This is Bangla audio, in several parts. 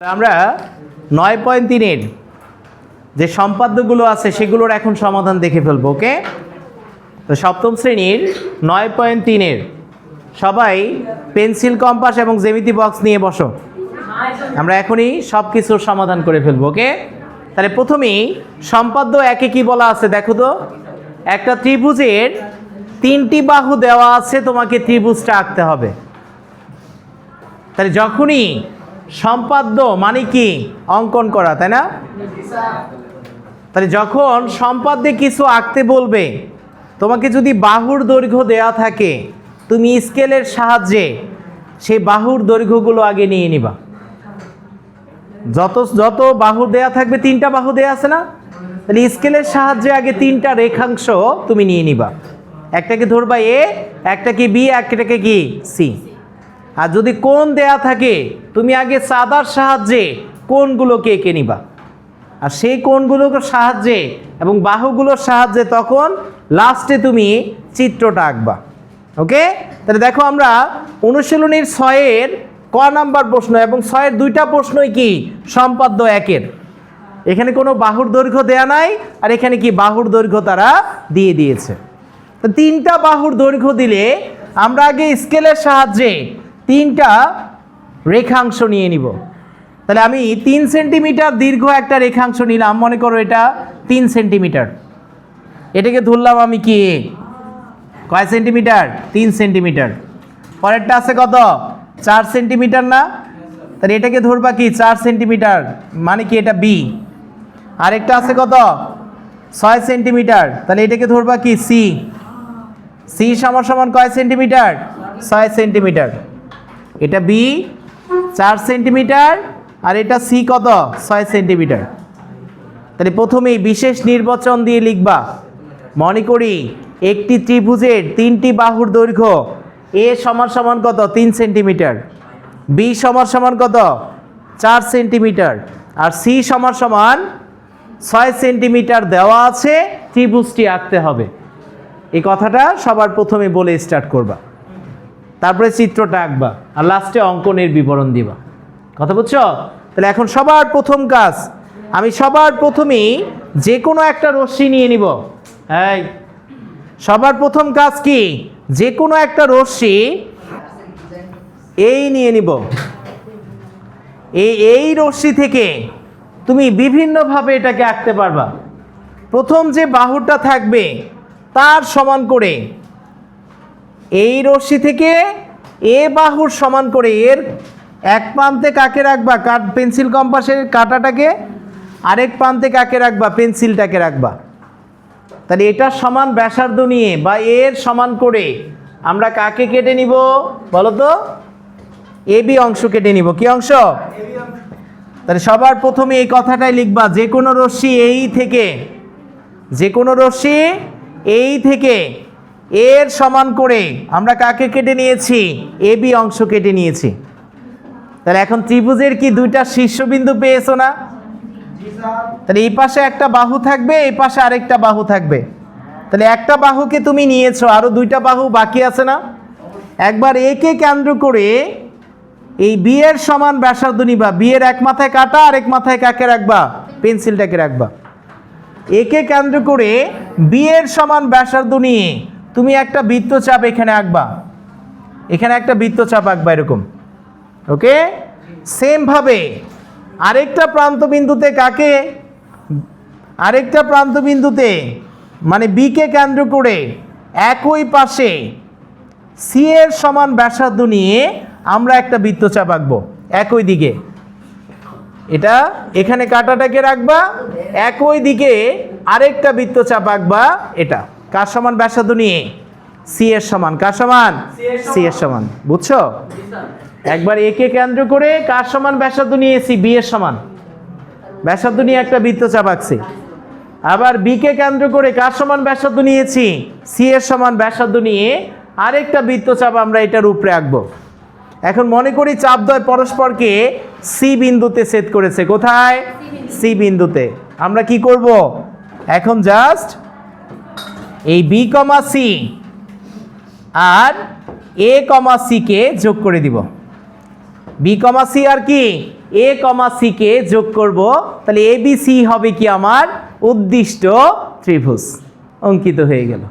আমরা 9.3 যে সম্পাদ্যগুলো আছে সেগুলোর এখন সমাধান দেখে ফেলবো। ওকে, তো সপ্তম শ্রেণীর 9.3 সবাই পেন্সিল, কম্পাস এবং জ্যামিতি বক্স নিয়ে বসো। আমরা এখনই সব কিছুর সমাধান করে ফেলবো। ওকে, তাহলে প্রথমেই সম্পাদ্য একে কি বলা আছে দেখো তো। একটা ত্রিভুজের 3টি বাহু দেওয়া আছে, তোমাকে ত্রিভুজটা আঁকতে হবে। তাহলে যখনই সম্পাদ্য মানে কি অঙ্কন করা, তাই না? তাহলে যখন সম্পাদ্যে কিছু আঁকতে বলবে, তোমাকে যদি বাহুর দৈর্ঘ্য দেয়া থাকে, তুমি স্কেলের সাহায্যে সেই বাহুর দৈর্ঘ্যগুলো আগে নিয়ে নিবা। যত যত বাহু দেয়া থাকবে, 3টা বাহু দেয়া আছে না, তাহলে স্কেলের সাহায্যে আগে 3টা রেখাংশ তুমি নিয়ে নিবা। একটাকে ধরবা এ, একটাকে বি, একটাকে কি সি। আর যদি কোণ দেয়া থাকে, তুমি আগে চাঁদার সাহায্যে কোণগুলোকে এঁকে নিবা, আর সেই কোণগুলোর সাহায্যে এবং বাহুগুলোর সাহায্যে তখন লাস্টে তুমি চিত্রটা আঁকবা। ওকে, তাহলে দেখো আমরা অনুশীলনীর 6-এর ক নাম্বার প্রশ্ন এবং 6-এর 2টা প্রশ্নই কি সম্পাদ্য একের। এখানে কোনো বাহুর দৈর্ঘ্য দেয়া নাই, আর এখানে কি বাহুর দৈর্ঘ্য তারা দিয়ে দিয়েছে। তো 3টা বাহুর দৈর্ঘ্য দিলে আমরা আগে স্কেলের সাহায্যে 3টা রেখাংশ নিয়ে নিব। তাহলে আমি 3 সেন্টিমিটার দীর্ঘ একটা রেখাংশ নিলাম, মনে করো এটা 3 সেন্টিমিটার। এটাকে ধরলাম আমি কি কয় সেন্টিমিটার? 3 সেন্টিমিটার। পরেরটা আছে কত? 4 সেন্টিমিটার না? তাহলে এটাকে ধরবা কি 4 সেন্টিমিটার, মানে কি এটা বি। আরেকটা আছে কত? 6 সেন্টিমিটার, তাহলে এটাকে ধরবা কি সি। সি সমান সমান কয় সেন্টিমিটার? 6 সেন্টিমিটার। এটা বি 4 সেন্টিমিটার, আর এটা সি কত? 6 সেন্টিমিটার। তাহলে প্রথমেই বিশেষ নির্বাচন দিয়ে লিখবা। মনে করি একটি ত্রিভুজের 3টি বাহুর দৈর্ঘ্য এ সমান সমান কত? 3 সেন্টিমিটার, বি সমান সমান কত? 4 সেন্টিমিটার, আর সি সমান সমান 6 সেন্টিমিটার দেওয়া আছে। ত্রিভুজটি আঁকতে হবে। এই কথাটা সবার প্রথমে বলে স্টার্ট করবা, তারপরে চিত্রটা আঁকবা, আর লাস্টে অঙ্কনের বিবরণ দিবা। কথা বুঝছো? তাহলে এখন সবার প্রথম কাজ, আমি সবার প্রথমেই যে কোনো একটা রশ্মি নিয়ে নিব। এই সবার প্রথম কাজ কি? যে কোনো একটা রশ্মি এই নিয়ে নিব। এই রশ্মি থেকে তুমি বিভিন্নভাবে এটাকে আঁকতে পারবা। প্রথম যে বাহুটা থাকবে তার সমান করে, এই রশ্মি থেকে এ বাহুর সমান করে এর এক প্রান্তে কাকে রাখবা? পেন্সিল কম্পাসের কাঁটাটাকে, আরেক প্রান্তে কাকে রাখবা? পেন্সিলটাকে রাখবা। তাহলে এটা সমান ব্যাসার্ধ নিয়ে বা এর সমান করে আমরা কাকে কেটে নিব বলো তো? এ বি অংশ কেটে নিব। কি অংশ? তাহলে সবার প্রথমে এই কথাটাই লিখবা, যে কোনো রশ্মি এই থেকে, যে কোনো রশ্মি এই থেকে এর সমান করে আমরা কাকে কেটে নিয়েছি? এ বি অংশ কেটে নিয়েছি। তাহলে এখন ত্রিভুজের কি 2টা শীর্ষবিন্দু পেয়েছো না? তাহলে এই পাশে একটা বাহু থাকবে, এই পাশে আরেকটা বাহু থাকবে। তাহলে একটা বাহুকে তুমি নিয়েছো, আরো 2টা বাহু বাকি আছে না? একবার একে কেন্দ্র করে এই বি এর সমান ব্যাসার্ধ নিবা। বি এর এক মাথায় কাটা, আর এক মাথায় কাকে রাখবা? পেন্সিলটাকে রাখবা। একে কেন্দ্র করে বি এর সমান ব্যাসার্ধ নিয়ে তুমি একটা বৃত্তচাপ এখানে আঁকবা। এখানে একটা বৃত্তচাপ আঁকবা এরকম। ওকে, সেম ভাবে আরেকটা প্রান্ত বিন্দুতে কাকে, আরেকটা প্রান্ত বিন্দুতে মানে বি কে কেন্দ্র করে একই পাশে সি এর সমান ব্যাসার্ধ নিয়ে আমরা একটা বৃত্তচাপ আঁকবো একই দিকে। এটা এখানে কাটাটাকে রাখবা, একই দিকে আরেকটা বৃত্তচাপ আঁকবা। এটা কার সমান ব্যাসার্ধ নিয়ে? সি এর সমান। কার সমান? সি এর সমান। বুঝছো? একবার একে কেন্দ্র করে কার সমান ব্যাসার্ধ নিয়েছি? বি এর সমান ব্যাসার্ধ নিয়ে একটা বৃত্তচাপ আঁকছি। আবার বি কে কেন্দ্র করে কার সমান ব্যাসার্ধ নিয়েছি? সি এর সমান ব্যাসার্ধ নিয়ে আরেকটা বৃত্তচাপ আমরা এটার উপরে আঁকবো। এখন মনে করি চাপদ্বয় পরস্পরকে সি বিন্দুতে ছেদ করেছে। কোথায়? সি বিন্দুতে। আমরা কি করব এখন? জাস্ট এই বি কমা সি আর এ কমা সি কে যোগ করে দিব। বি কমা সি আর কি এ কমা সি কে যোগ করব, তাহলে এ বি সি হবে কি আমার উদ্দিষ্ট ত্রিভুজ, অঙ্কিত হয়ে গেল।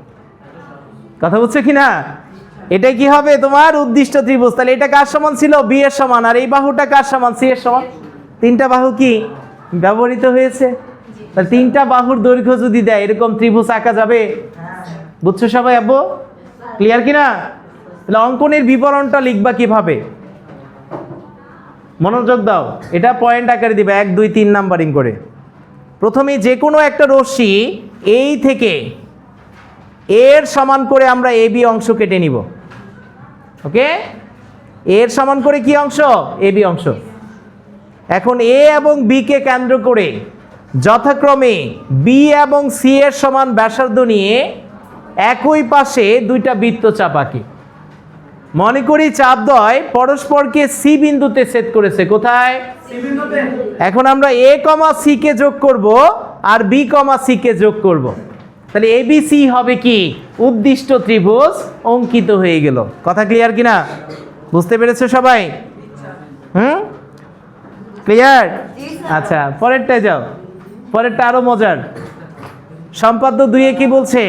কথা বুঝছো কি না? এটা কি হবে তোমার উদ্দিষ্ট ত্রিভুজ। তাহলে এটা কার সমান ছিল? বি এর সমান। আর এই বাহুটা কার সমান? সি এর সমান। তিনটা বাহু কি ব্যবহৃত হয়েছে? তাহলে তিনটা বাহুর দৈর্ঘ্য যদি দেয় এরকম ত্রিভুজ আঁকা যাবে। বুঝছো সবাই? আব্বু ক্লিয়ার কিনা? তাহলে অঙ্কনের বিবরণটা লিখবা কিভাবে, মনোযোগ দাও। এটা পয়েন্ট আকারে দিবা 1 2 3 নাম্বারিং করে। প্রথমে যে কোনো একটা রশ্মি এই থেকে এর সমান করে আমরা এ বি অংশ কেটে নিব। ওকে, এর সমান করে কি অংশ? এ বি অংশ। এখন এ এবং বি কে কেন্দ্র করে যথাক্রমে বি এবং সি এর সমান ব্যাসার্ধ নিয়ে একই পাশে দুইটা বৃত্তচাপ আঁকি। মনে করি চাপদ্বয় পরস্পরকে সি বিন্দুতে ছেদ করেছে। কোথায়? সি বিন্দুতে। এখন আমরা এ কমা সি কে যোগ করব আর বি কমা সি কে যোগ করব, তাহলে এ বি সি হবে কি উদ্দিষ্ট ত্রিভুজ, অঙ্কিত হয়ে গেল। কথা ক্লিয়ার কিনা? বুঝতে পেরেছো সবাই? ক্লিয়ার? আচ্ছা, পরেরটায় যাও। পরেরটা আরো মজার। সম্পাদ্য 2 কি বলছে?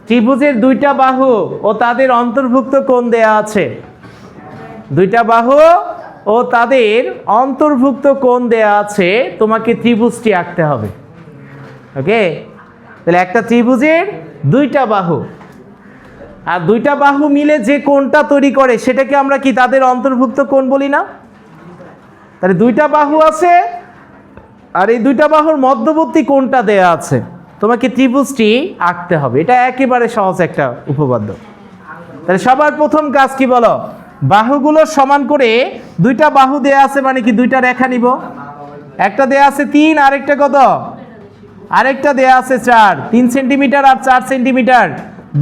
ত্রিভুজের দুইটা বাহু ও তাদের অন্তর্ভুক্ত কোণ দেয়া আছে। দুইটা বাহু ও তাদের অন্তর্ভুক্ত কোণ দেয়া আছে, তোমাকে ত্রিভুজটি আঁকতে হবে। ওকে, তাহলে একটা ত্রিভুজের দুইটা বাহু, আর দুইটা বাহু মিলে যে কোণটা তৈরি করে সেটাকে আমরা কি তাদের অন্তর্ভুক্ত কোণ বলি না? তাহলে দুইটা বাহু আছে আর এই দুইটা বাহুর মধ্যবর্তী কোণটা দেয়া আছে, তোমাকে ত্রিভুজটি আঁকতে হবে। এটা একেবারে সহজ একটা উপপাদ্য। তাহলে সবার প্রথম কাজ কি বলো? বাহুগুলো সমান করে, দুইটা বাহু দেয়া আছে মানে কি দুইটা রেখা নিব। একটা দেয়া আছে 3, আরেকটা কত? আরেকটা দেয়া আছে 4। 3 সেন্টিমিটার আর 4 সেন্টিমিটার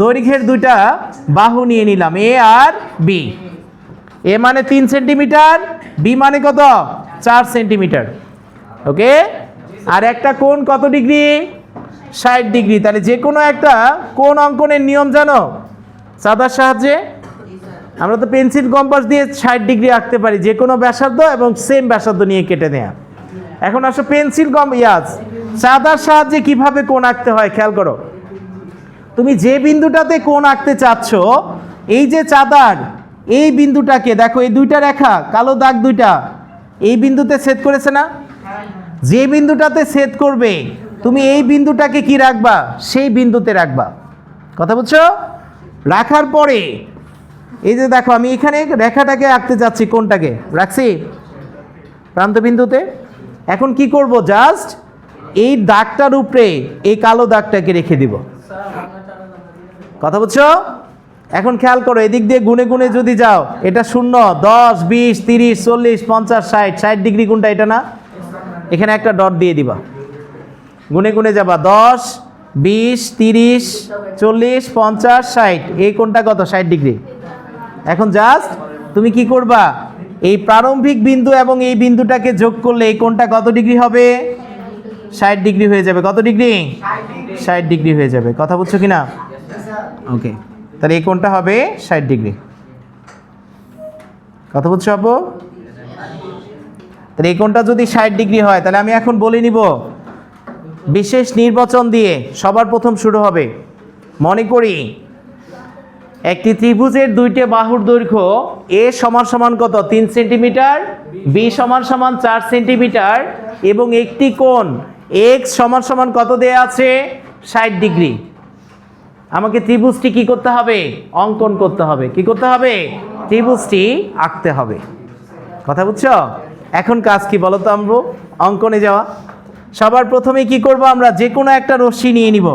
দৈর্ঘ্যের দুইটা বাহু নিয়ে নিলাম, এ আর বি। এ মানে 3 সেন্টিমিটার, বি মানে কত? 4 সেন্টিমিটার। ওকে, আর একটা কোণ কত ডিগ্রি? 60 ডিগ্রি। তাহলে যে কোনো একটা কোণ অঙ্কনের নিয়ম জানো? চাঁদার সাহায্যে আমরা তো পেন্সিল কম্পাস দিয়ে 60 ডিগ্রি আঁকতে পারি, যে কোনো ব্যাসার্ধ এবং সেম ব্যাসার্ধ নিয়ে কেটে নেয়া। এখন আসো পেন্সিল চাঁদার সাহায্যে কিভাবে কোণ আঁকতে হয় খেয়াল করো। তুমি যে বিন্দুটাতে কোণ আঁকতে চাচ্ছ, এই যে চাঁদার এই বিন্দুটাকে দেখো, এই দুইটা রেখা কালো দাগ দুইটা এই বিন্দুতে ছেদ করেছে না? যে বিন্দুটাতে ছেদ করবে তুমি এই বিন্দুটাকে কি রাখবা? সেই বিন্দুতে রাখবা। কথা বুঝছো? রাখার পরে এই যে দেখো আমি এখানে রেখাটাকে আঁকতে চাচ্ছি, কোনটাকে রাখছি প্রান্ত বিন্দুতে। এখন কি করব? জাস্ট এই দাগটার উপরে এই কালো দাগটাকে রেখে দিব। কথা বুঝছো? এখন খেয়াল করো, এদিক দিয়ে গুনে গুনে যদি যাও, এটা 0 10 20 30 40 50 60। 60 ডিগ্রি কোনটা? এটা না? এখানে একটা ডট দিয়ে দিবা, গুনে গুনে যাবা 10 20 30 40 50 60। এই কোনটা কত? 60 ডিগ্রি। এখন জাস্ট তুমি কি করবা? এই প্রারম্ভিক বিন্দু এবং এই বিন্দুটাকে যোগ করলে এই কোনটা কত ডিগ্রি হবে? 60 ডিগ্রি হয়ে যাবে। কত ডিগ্রি? 60 ডিগ্রি হয়ে যাবে। কথা বুঝছো কিনা? ওকে, তাহলে এই কোনটা হবে 60 ডিগ্রি। কথা বুঝছো আপু? তাহলে এই কোনটা যদি 60 ডিগ্রি হয়, তাহলে আমি এখন বলে নিব বিশেষ নির্বাচন দিয়ে। সবার প্রথম শুরু হবে। মনে করি একটি ত্রিভুজের দুইটি বাহুর দৈর্ঘ্য এ সমান সমান কত? 3 সেন্টিমিটার, বি সমান সমান 4 সেন্টিমিটার এবং একটি কোণ এক্স সমান সমান কত দেয়া আছে? 60 ডিগ্রি। আমাকে ত্রিভুজটি কি করতে হবে? অঙ্কন করতে হবে। কি করতে হবে? ত্রিভুজটি আঁকতে হবে। কথা বুঝছো? এখন কাজ কি বলো তো? আমরা অঙ্কনে যাওয়া। সবার প্রথমে কি করব? আমরা যে কোনো একটা রশ্মি নিয়ে নিব।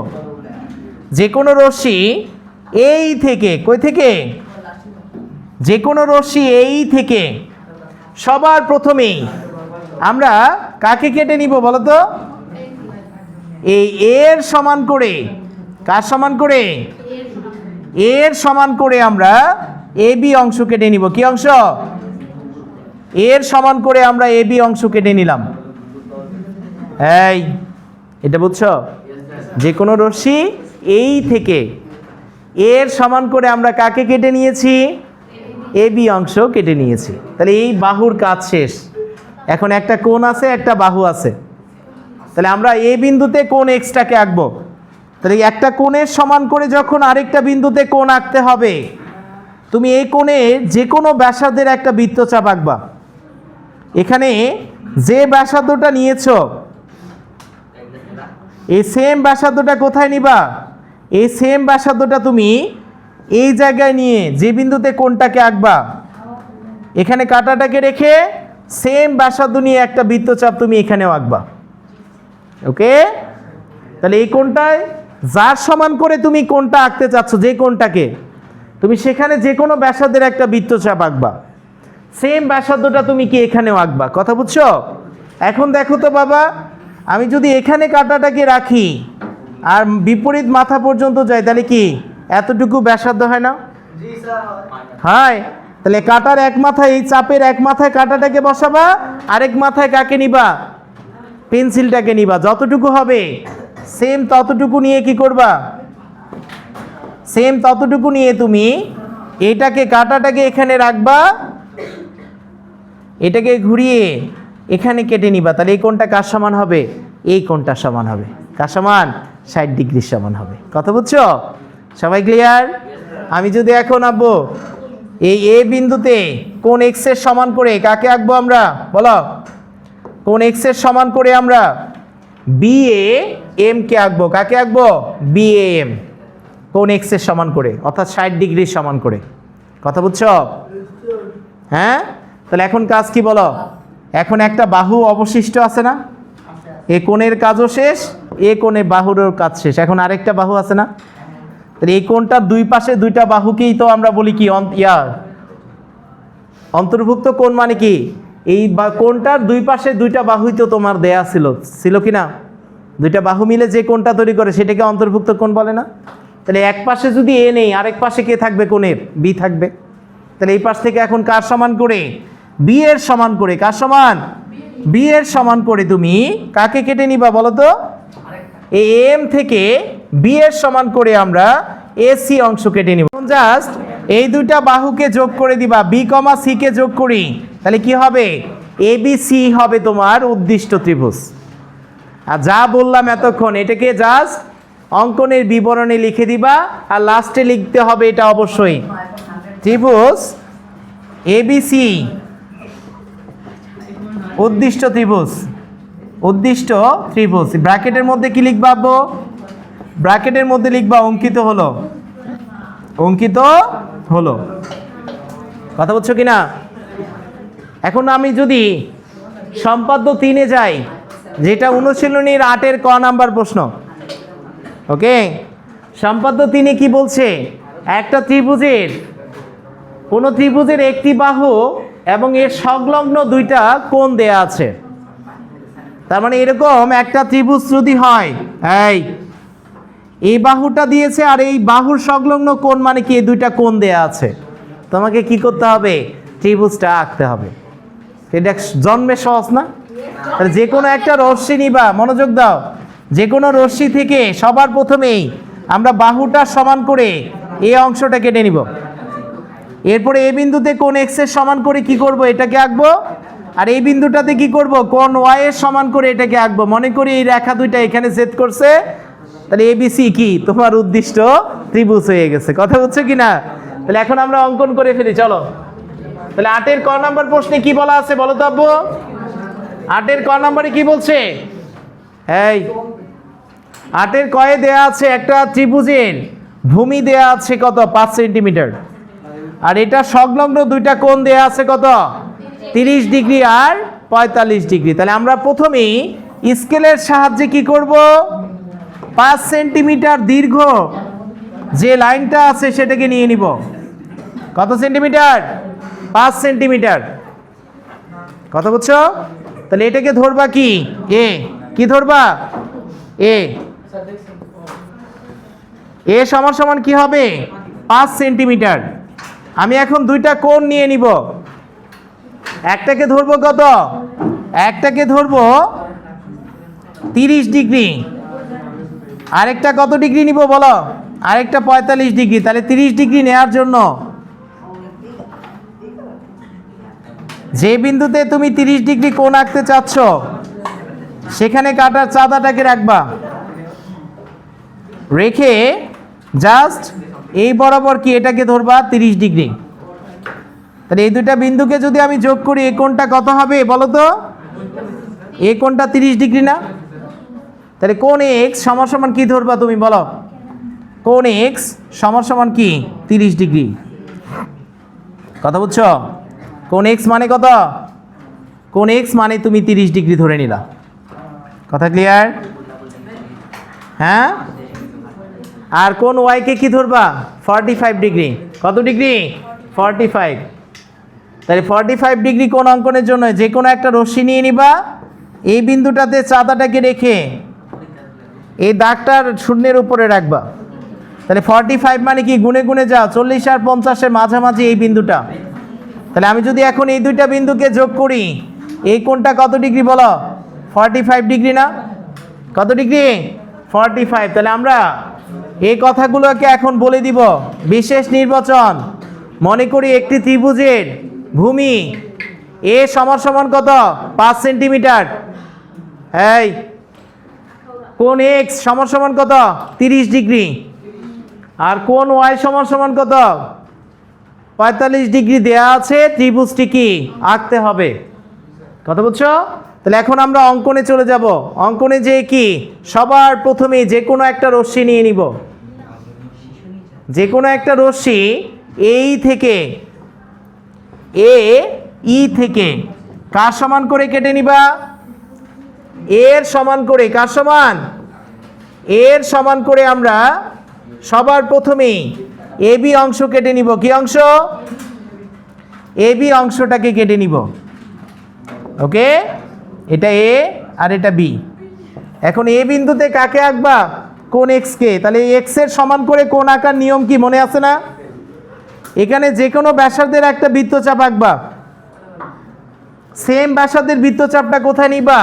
যে কোনো রশ্মি এই থেকে, কই থেকে? যে কোনো রশ্মি এই থেকে সবার প্রথমেই আমরা কাকে কেটে নিব বলো তো? এই এর সমান করে, কার সমান করে? এর সমান করে আমরা এ বি অংশ কেটে নিব। কি অংশ? এর সমান করে আমরা এ বি অংশ কেটে নিলাম। এই এটা বুঝছো? যে কোনো রশ্মি এই থেকে এর সমান করে আমরা কাকে কেটে নিয়েছি? এ বি অংশ কেটে নিয়েছি। তাহলে এই বাহুর কাজ শেষ। এখন একটা কোণ আছে, একটা বাহু আছে। তাহলে আমরা এই বিন্দুতে কোণ এক্সটাকে আঁকবো। তাহলে একটা কোণের সমান করে যখন আরেকটা বিন্দুতে কোণ আঁকতে হবে, তুমি এই কোণে যে কোনো ব্যাসার্ধের একটা বৃত্তচাপ আঁকবা। এখানে যে ব্যাসার্ধটা নিয়েছো, এই সেম ব্যাসার্ধটা কোথায় নিবা? এই সেম ব্যাসার্ধটা তুমি এই জায়গায় নিয়ে যে বিন্দুতে কোণটাকে আঁকবা, এখানে কাঁটাটাকে রেখে সেম ব্যাসার্ধ নিয়ে একটা বৃত্তচাপ তুমি এখানেও আঁকবা। ওকে? তাহলে এই কোণটায় যার সমান করে তুমি কোণটা আঁকতে চাচ্ছ, যে কোণটাকে, তুমি সেখানে যে কোনো ব্যাসার্ধের একটা বৃত্তচাপ আঁকবা। সেম ব্যাসার্ধটা তুমি কি এখানেও আঁকবা। কথা বুঝছো? এখন দেখো তো বাবা, আমি যদি এখানে কাঁটাটাকে রাখি আর বিপরীত মাথা পর্যন্ত যাই, তাহলে কি এতটুকু ব্যাসার্ধ হয় না? হয়। তাহলে কাঁটার এক মাথায়, এই চাপের এক মাথায় কাঁটাটাকে বসাবা, আরেক মাথায় কাকে নিবা? পেন্সিলটাকে নিবা। যতটুকু হবে সেম ততটুকু নিয়ে কি করবা? সেম ততটুকু নিয়ে তুমি এটাকে, কাঁটাটাকে এখানে রাখবা, এটাকে ঘুরিয়ে এখানে কেটে নিবা। তাহলে এই কোণটা কার সমান হবে? এই কোণটার সমান হবে। কার সমান? 60 ডিগ্রির সমান হবে। কথা বুঝছো? সবাই ক্লিয়ার? আমি যদি এখন আঁকবো এই এ বিন্দুতে কোণ এক্স এর সমান করে, কাকে আঁকবো আমরা? বলো। কোণ এক্স এর সমান করে আমরা বি এ এম কে আঁকবো। কাকে আঁকবো? B A M. কোণ এক্স এর সমান করে, অর্থাৎ 60 ডিগ্রির সমান করে। কথা বুঝছো? হ্যাঁ? তাহলে এখন কাজ কি বলো? এখন একটা বাহু অবশিষ্ট আছে না? এ কোণের কাজও শেষ, এ কোণে বাহুরও কাজ শেষ। এখন আরেকটা বাহু আছে না? তাহলে এই কোণটার দুই পাশে দুইটা বাহুকেই তো আমরা বলি কি? অন্তর্ভুক্ত কোণ মানে কি? এই কোণটার দুই পাশে দুইটা বাহুই তো তোমার দেয়া ছিল কি না? দুইটা বাহু মিলে যে কোণটা তৈরি করে সেটাকে অন্তর্ভুক্ত কোণ বলে না? তাহলে এক পাশে যদি এ নেই, আরেক পাশে কে থাকবে? কোণের বি থাকবে। তাহলে এই পাশ থেকে এখন কার সমান করে? বি এর সমান করে। কার সমান? বি এর সমান করে তুমি কাকে কেটে নিবা বলো তো? এই এম থেকে বি এর সমান করে আমরা এসি অংশ কেটে নিব। জাস্ট এই দুইটা বাহুকে যোগ করে দিবা, বি কমা সি কে যোগ করি, তাহলে কি হবে? এ বি সি হবে তোমার উদ্দিষ্ট ত্রিভুজ। আর যা বললাম এতক্ষণ, এটাকে জাস্ট অঙ্কনের বিবরণে লিখে দিবা, আর লাস্টে লিখতে হবে এটা অবশ্যই ত্রিভুজ এবিসি উদ্দিষ্ট ত্রিভুজ। উদ্দিষ্ট ত্রিভুজ ব্র্যাকেটের মধ্যে কি লিখবা আব্বু? ব্র্যাকেটের মধ্যে লিখবা অঙ্কিত হলো। অঙ্কিত হলো। কথা বলছো কিনা? এখন আমি যদি সম্পাদ্য 3-এ যাই, যেটা অনুশীলনীর 8-এর ক নাম্বার প্রশ্ন। ওকে? সম্পাদ্য 3-এ কি বলছে? একটা ত্রিভুজের, কোন ত্রিভুজের একটি বাহু এবং এর সংলগ্ন দুইটা কোণ দেয়া আছে। তার মানে এরকম একটা ত্রিভুজ যদি হয়, এই বাহুটা দিয়েছে আর এই বাহুর সংলগ্ন কোণ মানে কি? এই দুইটা কোণ দেয়া আছে। তোমাকে কি করতে হবে? ত্রিভুজটা আঁকতে হবে। এটা জন্মে সহজ না? তাহলে যে কোনো একটা রশ্মি নিবা, মনোযোগ দাও। যে কোনো রশ্মি থেকে সবার প্রথমেই আমরা বাহুটা সমান করে এই অংশটা কেটে নিব। এরপরে এই বিন্দুতে কোণ এক্স এর সমান করে কি করব? এটাকে আঁকবো। আর এই বিন্দুটাতে কি করব? কোণ ওয়াই এর সমান করে এটাকে আঁকবো। মনে করি এই রেখা দুইটা এখানে ছেদ করছে, তাহলে এবিসি কি? তোমার উদ্দিষ্ট ত্রিভুজ হয়ে গেছে। কথা বুঝছো কিনা? তাহলে এখন আমরা অঙ্কন করে ফেলি, চলো। তাহলে 8-এর ক নাম্বার প্রশ্নে কি বলা আছে বলো তো আব্বু? 8-এর ক নাম্বারে কি বলছে? 8-এর কয়ে দেয়া আছে একটা ত্রিভুজের ভূমি দেয়া আছে কত? 5 সেন্টিমিটার। আর এটা সংলগ্ন দুইটা কোণ দেয়া আছে কত? 30 ডিগ্রি আর 45 ডিগ্রি। তাহলে আমরা প্রথমেই স্কেলের সাহায্যে কি করব? 5 সেন্টিমিটার দীর্ঘ যে লাইনটা আছে সেটাকে নিয়ে নিব। কত সেন্টিমিটার? 5 সেন্টিমিটার। কথা বুঝছো? তাহলে এটাকে ধরবা কি? এ। কি ধরবা? এ। এ সমান সমান কি হবে? 5 সেন্টিমিটার। আমি এখন দুইটা কোণ নিয়ে নিব। একটাকে ধরবো কত? একটাকে ধরবো 30 ডিগ্রি। আরেকটা কত ডিগ্রি নিব বলো? আরেকটা 45 ডিগ্রি। তাহলে 30 ডিগ্রি নেওয়ার জন্য যে বিন্দুতে তুমি 30 ডিগ্রি কোণ আঁকতে চাচ্ছ সেখানে কাটার চাঁদাটাকে রাখবা, রেখে জাস্ট এই বরাবর কি এটাকে ধরবা 30 ডিগ্রি। তাহলে এই দুইটা বিন্দুকে যদি আমি যোগ করি এই কোণটা কত হবে বলো তো? এই কোণটা 30 ডিগ্রি না? তাহলে কোণ এক্স সমান সমান কি ধরবা তুমি বলো? কোণ এক্স সমান সমান কি 30 ডিগ্রি। কথা বুঝছো? কোণ এক্স মানে কত? কোণ এক্স মানে তুমি 30 ডিগ্রি ধরে নিলা। কথা ক্লিয়ার? হ্যাঁ। আর কোণ ওয়াইকে কি ধরবা? 45 ডিগ্রি। কত ডিগ্রি? 45। তাহলে 45 ডিগ্রি কোণ অঙ্কনের জন্য যে কোনো একটা রশ্মি নিয়ে নিবা, এই বিন্দুটাতে চাঁদাটাকে রেখে এই দাগটার শূন্যের উপরে রাখবা। তাহলে 45 মানে কি গুণে গুণে যাও, 40 আর 50-এর মাঝামাঝি এই বিন্দুটা। তাহলে আমি যদি এখন এই দুইটা বিন্দুকে যোগ করি এই কোণটা কত ডিগ্রি বলো? 45 ডিগ্রি না? কত ডিগ্রি? 45। তাহলে আমরা এই কথাগুলোকে এখন বলে দিব। বিশেষ নির্বাচন, মনে করি একটি ত্রিভুজের ভূমি এ সমান সমান কত? 5 সেন্টিমিটার। এই কোণ এক্স সমান সমান কত? 30 ডিগ্রি। আর কোণ ওয়াই সমান সমান কত? 45 ডিগ্রি দেয়া আছে। ত্রিভুজটি কি আঁকতে হবে। কথা বুঝছো? তাহলে এখন আমরা অঙ্কনে চলে যাব। অঙ্কনে যে কি সবার প্রথমে যে কোনো একটা রশ্মি নিয়ে নিব। যে কোনো একটা রশ্মি এই থেকে এ ই থেকে কার সমান করে কেটে নিবা? এর সমান করে। কার সমান? এর সমান করে আমরা সবার প্রথমেই এ বি অংশ কেটে নিব। কি অংশ? এ বি অংশটাকে কেটে নিব। ওকে, এটা এ আর এটা বি। এখন এ বিন্দুতে কাকে আঁকবা? কোণ এক্স কে। তাহলে এক্স এর সমান করে কোণ আঁকার নিয়ম কি মনে আছে না? এখানে যে কোনো ব্যাসার্ধের একটা বৃত্তচাপ আঁকবা। সেম ব্যাসার্ধের বৃত্তচাপটা কোথায় নিবা?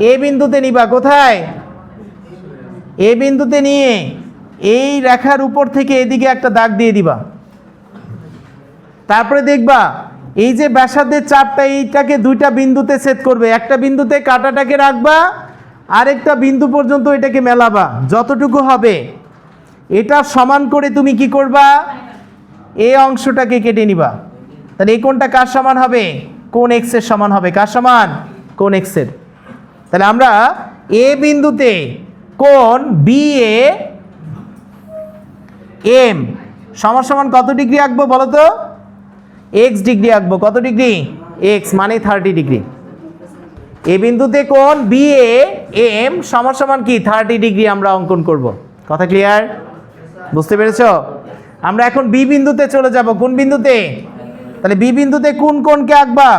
এ বিন্দুতে নিবা। কোথায়? এ বিন্দুতে নিয়ে এই রেখার উপর থেকে এদিকে একটা দাগ দিয়ে দিবা। তারপরে দেখবা এই যে ব্যাসার্ধের চাপটা এইটাকে দুইটা বিন্দুতে ছেদ করবে। একটা বিন্দুতে কাঁটাটাকে রাখবা, আরেকটা বিন্দু পর্যন্ত এটাকে মেলাবা। যতটুকু হবে এটা সমান করে তুমি কি করবা? এই অংশটাকে কেটে নিবা। তাহলে এই কোণটা কার সমান হবে? কোণ এক্স এর সমান হবে। কার সমান? কোণ এক্স এর। তাহলে আমরা এ বিন্দুতে কোণ বি এ এম সমান সমান কত ডিগ্রি আঁকবো বলো তো? এক্স ডিগ্রি আঁকবো। কত ডিগ্রি? এক্স মানে 30 ডিগ্রি। এ বিন্দুতে কোণ বি এ এম সমান সমান কি 30 ডিগ্রি আমরা অঙ্কন করব। কথা ক্লিয়ার? বুঝতে পেরেছো? আমরা এখন বি বিন্দুতে চলে যাব। কোন বিন্দুতে? তাহলে বি বিন্দুতে কোন কোণকে আঁকবা?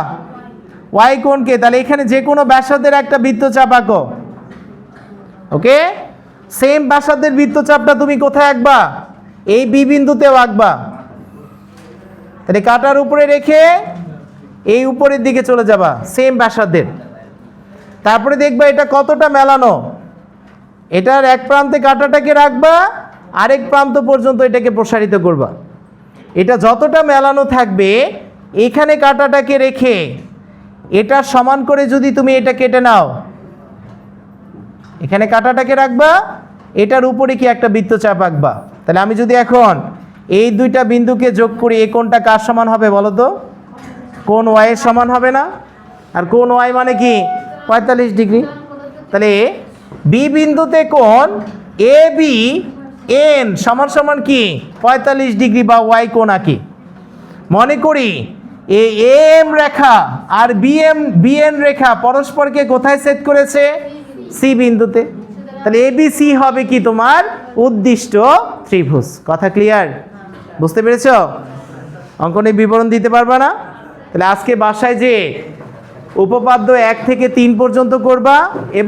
ওয়াই কোণকে। তাহলে এখানে যে কোনো ব্যাসার্ধের একটা বৃত্তচাপ আঁকো। ওকে, সেম ব্যাসার্ধের বৃত্তচাপটা তুমি কোথায় আঁকবা? এই বি বিন্দুতেও আঁকবা। তাহলে কাটার উপরে রেখে এই উপরের দিকে চলে যাবা সেম ব্যাসার্ধের। তারপরে দেখবা এটা কতটা মেলানো। এটার এক প্রান্তে কাটাটাকে রাখবা, আরেক প্রান্ত পর্যন্ত এটাকে প্রসারিত করবা। এটা যতটা মেলানো থাকবে এখানে কাটাটাকে রেখে এটা সমান করে যদি তুমি এটা কেটে নাও, এখানে কাটাটাকে রাখবা, এটার উপরে কি একটা বৃত্তচাপ আঁকবা। তাহলে আমি যদি এখন এই দুইটা বিন্দুকে যোগ করি এই কোণটা কার সমান হবে বলো তো? কোণ ওয়াই এর সমান হবে না? আর কোণ ওয়াই মানে কি 45 ডিগ্রি। তাহলে বি বিন্দুতে কোণ এ বি এন সমান সমান কি 45 ডিগ্রি বা ওয়াই কোণ আঁকি। মনে করি এই এম রেখা আর বিএন রেখা পরস্পরকে কোথায় ছেদ করেছে? সি বিন্দুতে। তাহলে এবিসি হবে কি তোমার উদ্দিষ্ট ত্রিভুজ। কথা ক্লিয়ার? বুঝতে পেরেছো? অঙ্কনে বিবরণ দিতে পারবা না? তাহলে আজকে বাসায় যে উপপাদ্য 1 থেকে 3 পর্যন্ত করবা এবং